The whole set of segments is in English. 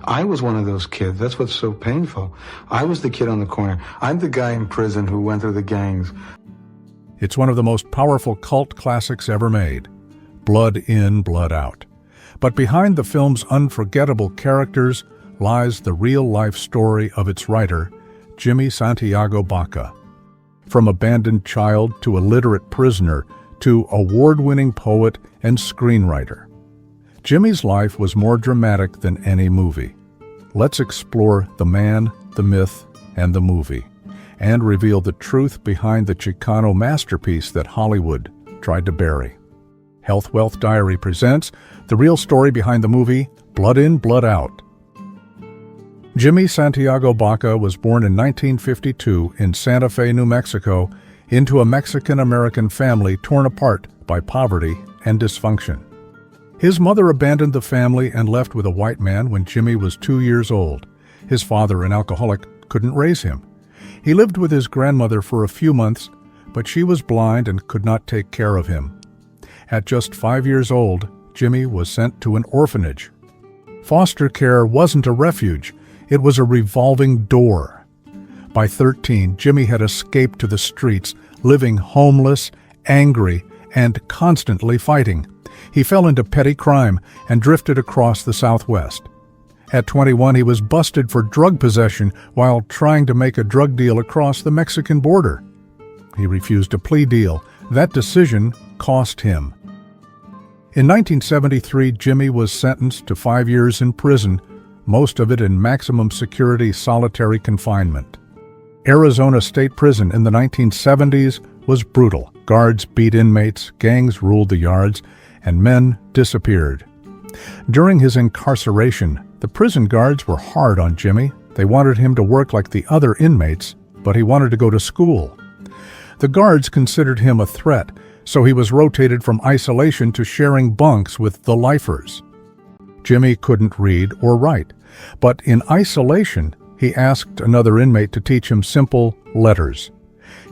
I was one of those kids. That's what's so painful. I was the kid on the corner. I'm the guy in prison who went through the gangs. It's one of the most powerful cult classics ever made. Blood in, blood out. But behind the film's unforgettable characters lies the real-life story of its writer, Jimmy Santiago Baca. From abandoned child to illiterate prisoner to award-winning poet and screenwriter, Jimmy's life was more dramatic than any movie. Let's explore the man, the myth, and the movie, and reveal the truth behind the Chicano masterpiece that Hollywood tried to bury. Health Wealth Diary presents the real story behind the movie Blood In, Blood Out. Jimmy Santiago Baca was born in 1952 in Santa Fe, New Mexico, into a Mexican-American family torn apart by poverty and dysfunction. His mother abandoned the family and left with a white man when Jimmy was 2 years old. His father, an alcoholic, couldn't raise him. He lived with his grandmother for a few months, but she was blind and could not take care of him. At just 5 years old, Jimmy was sent to an orphanage. Foster care wasn't a refuge, it was a revolving door. By 13, Jimmy had escaped to the streets, living homeless, angry, and constantly fighting. He fell into petty crime and drifted across the Southwest. At 21, he was busted for drug possession while trying to make a drug deal across the Mexican border. He refused a plea deal. That decision cost him. In 1973, Jimmy was sentenced to 5 years in prison, most of it in maximum security solitary confinement. Arizona State Prison in the 1970s was brutal. Guards beat inmates, gangs ruled the yards, and men disappeared. During his incarceration, the prison guards were hard on Jimmy. They wanted him to work like the other inmates, but he wanted to go to school. The guards considered him a threat, so he was rotated from isolation to sharing bunks with the lifers. Jimmy couldn't read or write, but in isolation, he asked another inmate to teach him simple letters.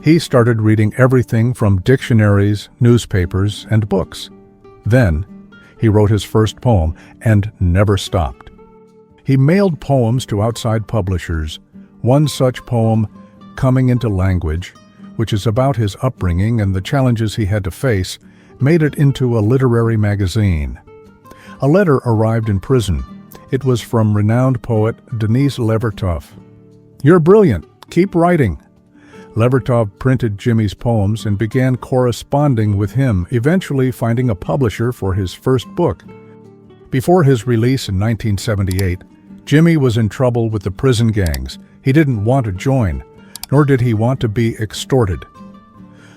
He started reading everything from dictionaries, newspapers, and books. Then, he wrote his first poem and never stopped. He mailed poems to outside publishers. One such poem, Coming into Language, which is about his upbringing and the challenges he had to face, made it into a literary magazine. A letter arrived in prison. It was from renowned poet Denise Levertov. "You're brilliant. Keep writing." Levertov printed Jimmy's poems and began corresponding with him, eventually finding a publisher for his first book. Before his release in 1978, Jimmy was in trouble with the prison gangs. He didn't want to join, nor did he want to be extorted.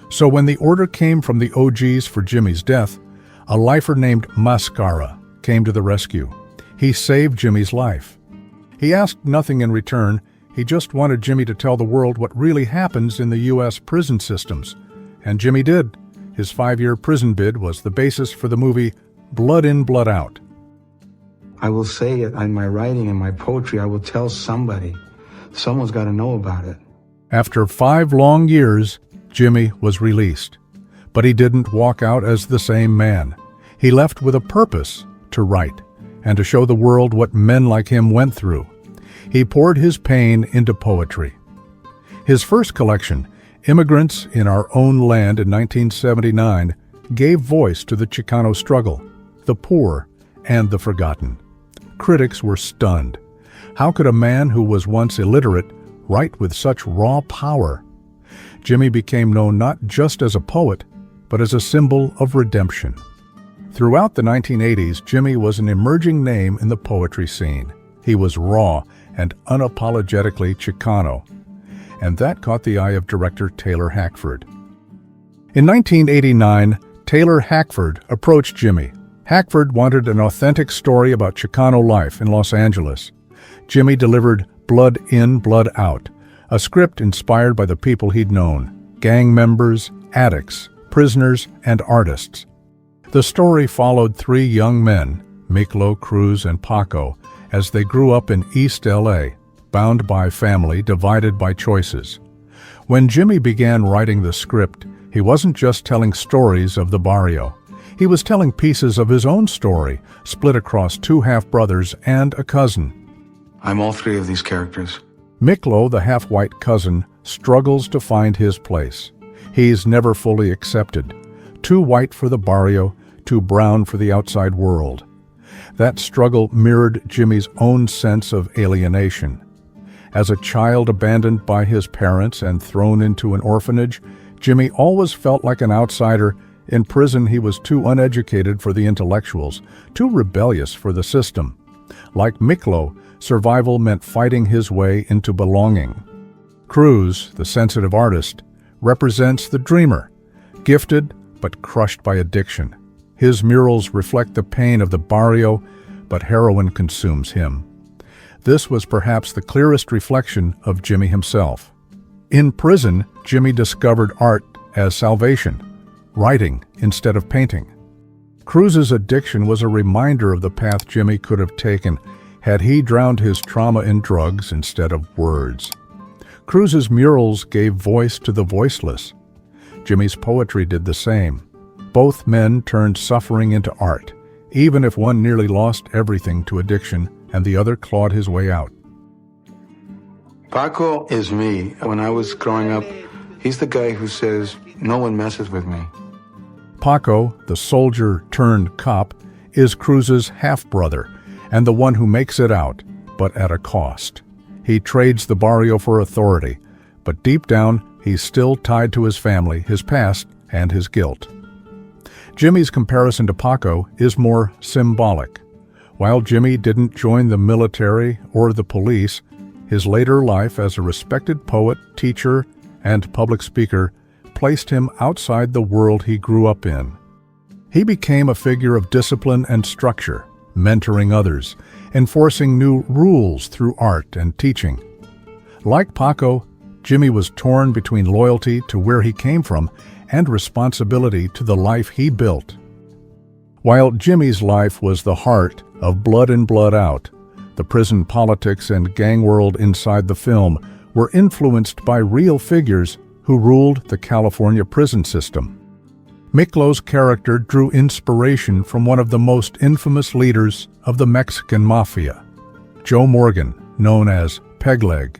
So when the order came from the OGs for Jimmy's death, a lifer named Mascara came to the rescue. He saved Jimmy's life. He asked nothing in return. He just wanted Jimmy to tell the world what really happens in the U.S. prison systems. And Jimmy did. His 5-year prison bid was the basis for the movie Blood In, Blood Out. I will say it in my writing and my poetry. I will tell somebody. Someone's got to know about it. After 5 long years, Jimmy was released. But he didn't walk out as the same man. He left with a purpose to write and to show the world what men like him went through. He poured his pain into poetry. His first collection, Immigrants in Our Own Land in 1979, gave voice to the Chicano struggle, the poor, and the forgotten. Critics were stunned. How could a man who was once illiterate write with such raw power? Jimmy became known not just as a poet, but as a symbol of redemption. Throughout the 1980s, Jimmy was an emerging name in the poetry scene. He was raw and unapologetically Chicano, and that caught the eye of director Taylor Hackford. In 1989, Taylor Hackford approached Jimmy. Hackford wanted an authentic story about Chicano life in Los Angeles. Jimmy delivered Blood In, Blood Out, a script inspired by the people he'd known: gang members, addicts, prisoners, and artists. The story followed 3 young men, Miklo, Cruz, and Paco, as they grew up in East LA, bound by family, divided by choices. When Jimmy began writing the script, he wasn't just telling stories of the barrio. He was telling pieces of his own story, split across 2 half-brothers and a cousin. I'm all three of these characters. Miklo, the half-white cousin, struggles to find his place. He's never fully accepted. Too white for the barrio, too brown for the outside world. That struggle mirrored Jimmy's own sense of alienation. As a child abandoned by his parents and thrown into an orphanage, Jimmy always felt like an outsider. In prison, he was too uneducated for the intellectuals, too rebellious for the system. Like Miklo, survival meant fighting his way into belonging. Cruz, the sensitive artist, represents the dreamer, gifted but crushed by addiction. His murals reflect the pain of the barrio, but heroin consumes him. This was perhaps the clearest reflection of Jimmy himself. In prison, Jimmy discovered art as salvation, writing instead of painting. Cruz's addiction was a reminder of the path Jimmy could have taken had he drowned his trauma in drugs instead of words. Cruz's murals gave voice to the voiceless. Jimmy's poetry did the same. Both men turned suffering into art, even if one nearly lost everything to addiction and the other clawed his way out. Paco is me. When I was growing up, he's the guy who says, no one messes with me. Paco, the soldier-turned-cop, is Cruz's half-brother and the one who makes it out, but at a cost. He trades the barrio for authority, but deep down, he's still tied to his family, his past, and his guilt. Jimmy's comparison to Paco is more symbolic. While Jimmy didn't join the military or the police, his later life as a respected poet, teacher, and public speaker placed him outside the world he grew up in. He became a figure of discipline and structure, mentoring others, enforcing new rules through art and teaching. Like Paco, Jimmy was torn between loyalty to where he came from and responsibility to the life he built. While Jimmy's life was the heart of Blood In, Blood Out, the prison politics and gang world inside the film were influenced by real figures who ruled the California prison system. Miklo's character drew inspiration from one of the most infamous leaders of the Mexican Mafia, Joe Morgan, known as Pegleg.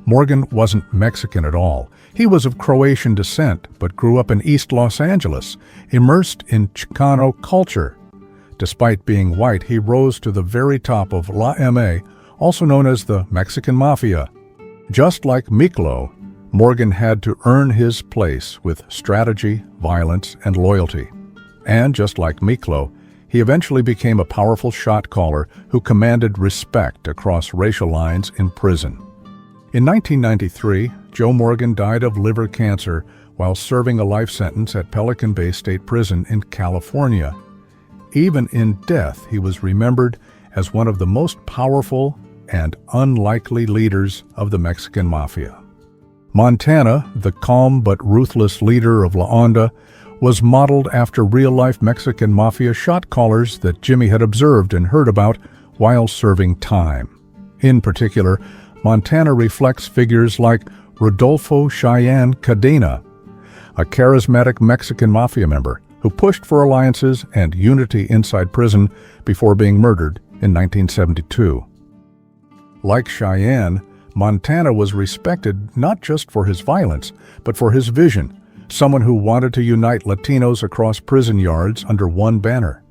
Morgan wasn't Mexican at all. He was of Croatian descent, but grew up in East Los Angeles, immersed in Chicano culture. Despite being white, he rose to the very top of La M.A., also known as the Mexican Mafia. Just like Miklo, Morgan had to earn his place with strategy, violence, and loyalty. And just like Miklo, he eventually became a powerful shot caller who commanded respect across racial lines in prison. In 1993, Joe Morgan died of liver cancer while serving a life sentence at Pelican Bay State Prison in California. Even in death, he was remembered as one of the most powerful and unlikely leaders of the Mexican Mafia. Montana, the calm but ruthless leader of La Onda, was modeled after real-life Mexican Mafia shot callers that Jimmy had observed and heard about while serving time. In particular, Montana reflects figures like Rodolfo Cheyenne Cadena, a charismatic Mexican Mafia member who pushed for alliances and unity inside prison before being murdered in 1972. Like Cheyenne, Montana was respected not just for his violence, but for his vision, someone who wanted to unite Latinos across prison yards under one banner.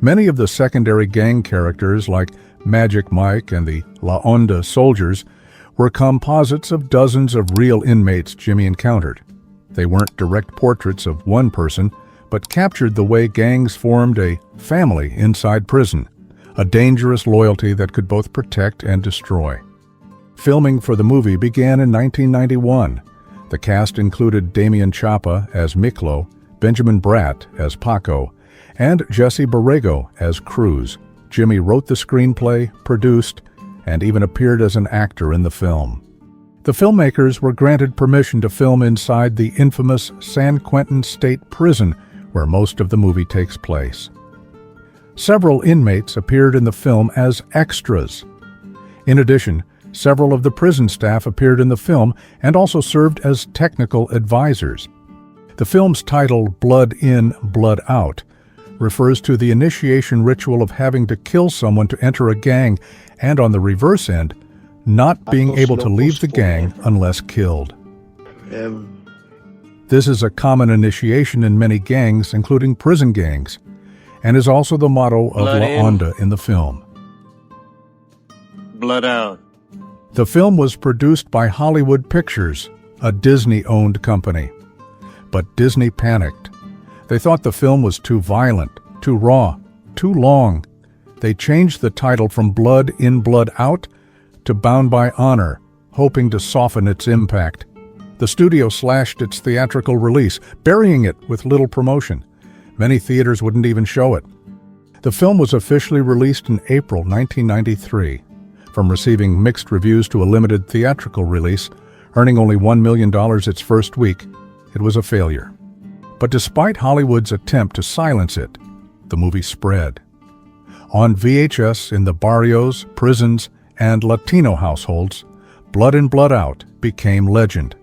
Many of the secondary gang characters, like Magic Mike and the La Onda soldiers, were composites of dozens of real inmates Jimmy encountered. They weren't direct portraits of one person, but captured the way gangs formed a family inside prison, a dangerous loyalty that could both protect and destroy. Filming for the movie began in 1991. The cast included Damian Chapa as Miklo, Benjamin Bratt as Paco, and Jesse Borrego as Cruz. Jimmy wrote the screenplay, produced, and even appeared as an actor in the film. The filmmakers were granted permission to film inside the infamous San Quentin State Prison, where most of the movie takes place. Several inmates appeared in the film as extras. In addition, several of the prison staff appeared in the film and also served as technical advisors. The film's title, Blood In, Blood Out, refers to the initiation ritual of having to kill someone to enter a gang, and on the reverse end, not being able to leave the gang unless killed. This is a common initiation in many gangs, including prison gangs, and is also the motto of La Onda in the film. Blood out. The film was produced by Hollywood Pictures, a Disney-owned company. But Disney panicked. They thought the film was too violent, too raw, too long. They changed the title from Blood In, Blood Out to Bound by Honor, hoping to soften its impact. The studio slashed its theatrical release, burying it with little promotion. Many theaters wouldn't even show it. The film was officially released in April 1993. From receiving mixed reviews to a limited theatrical release, earning only $1 million its first week, it was a failure. But despite Hollywood's attempt to silence it, the movie spread. On VHS in the barrios, prisons, and Latino households, Blood In, Blood Out became legend.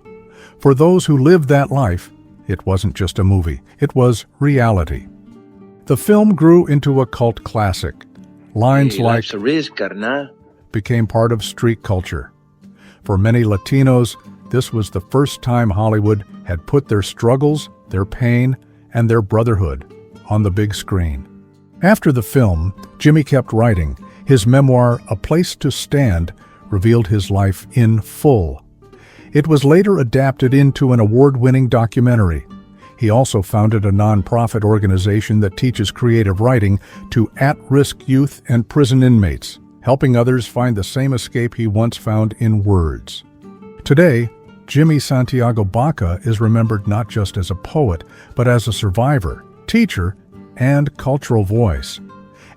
For those who lived that life, it wasn't just a movie, it was reality. The film grew into a cult classic. Lines like Life's a risk, carnal. became part of street culture. For many Latinos, this was the first time Hollywood had put their struggles, their pain, and their brotherhood on the big screen. After the film, Jimmy kept writing. His memoir, A Place to Stand, revealed his life in full. It was later adapted into an award-winning documentary. He also founded a nonprofit organization that teaches creative writing to at-risk youth and prison inmates, helping others find the same escape he once found in words. Today, Jimmy Santiago Baca is remembered not just as a poet, but as a survivor, teacher, and cultural voice.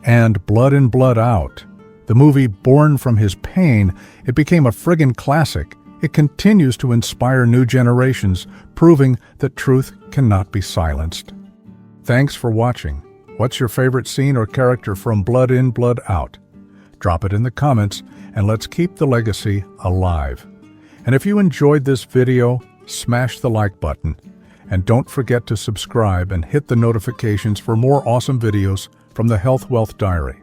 And Blood In, Blood Out, the movie born from his pain, it became a friggin' classic. It continues to inspire new generations, proving that truth cannot be silenced. Thanks for watching. What's your favorite scene or character from Blood In, Blood Out? Drop it in the comments, and let's keep the legacy alive. And if you enjoyed this video, smash the like button. And don't forget to subscribe and hit the notifications for more awesome videos from the Health Wealth Diary.